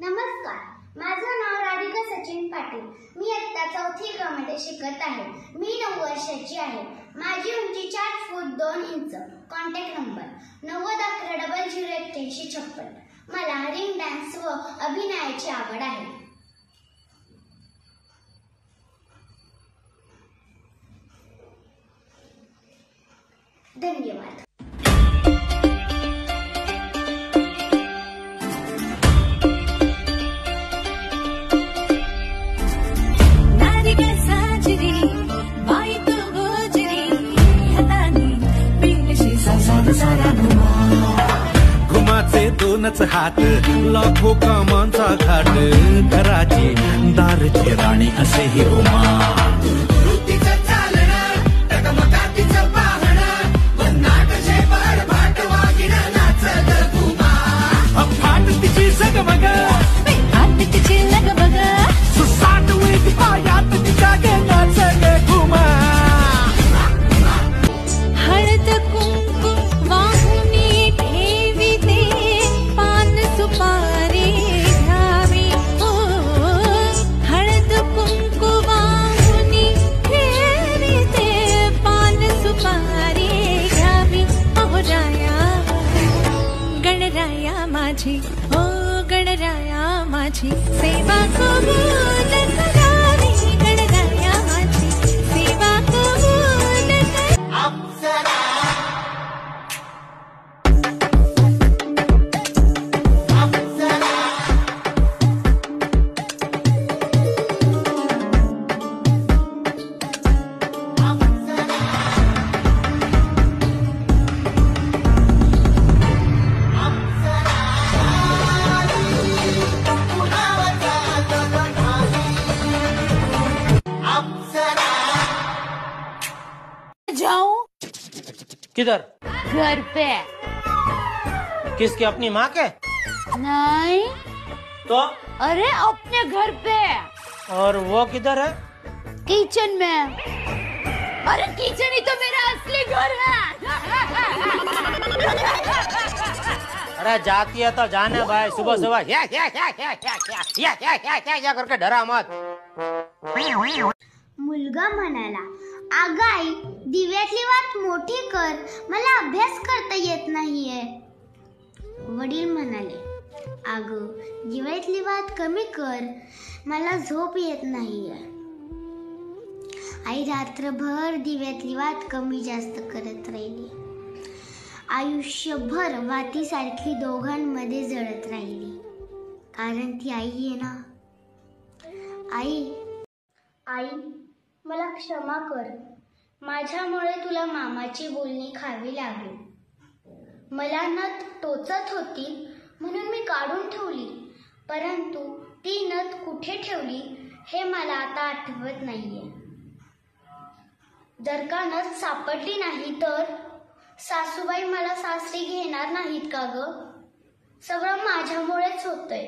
नमस्कार, माझं नाव राधिका सचिन पाटील. मी इयत्ता 4थी ग मध्ये शिकत आहे. मी 9 वर्षाची आहे. माझी उंची 4 फूट 2 इंच. Contact number 9011008156. मला रिंग डान्स व अभिनयाची आवड आहे. धन्यवाद. घुमाचे दोनच हात, लाखो कामांचा घाट, घराची दारची राणी असे ही उमा. तिची जगमग, तिची लगबग, सुसाट वेग पायात तिच्या गेल्याच घुमा. हळद कुंकू वाहुनी ठेविते, पान सुपारी घ्यावी. हळद कुंकू वाहुनी ठेविते, पान सुपारी घ्यावी. अहो राया गणराया माझी, हो गणराया माझी, सेवा कबूल करावी. गणराया माझी सेवा कबूल जाऊं? किधर? घर पे. किसके? अपनी माँ के? नहीं. तो? अरे अपने घर पे. और वो किधर है? किचन में. अरे किचन ही तो मेरा असली घर है. अरे जाती है तो जाने भाई. सुबह सुबह या करके डरा मत. मुलगा म्हणाला, अगं आई, दिव्यातली वात मोठी कर, मला अभ्यास करता येत नाहीये. वडील म्हणाले, अगं दिव्यातली वात कमी कर, मला झोप येत नाहीये. आई रात्रभर दिव्यातली वात कमी जास्त करत राहिली. आयुष्यभर वातीसारखी दोघांमध्ये जळत राहिली. कारण ती आई आहे ना. आई, मला क्षमा कर. माझ्यामुळे तुला मामाची बोलणी खावी लागली. मला नथ टोचत होती म्हणून मी काढून ठेवली, परंतु ती नथ कुठे ठेवली हे मला आता आठवत नाहीये. जर का नथ सापडली नाही तर सासूबाई मला सासरी घेणार नाहीत का ग? सगळं माझ्यामुळेच होतंय.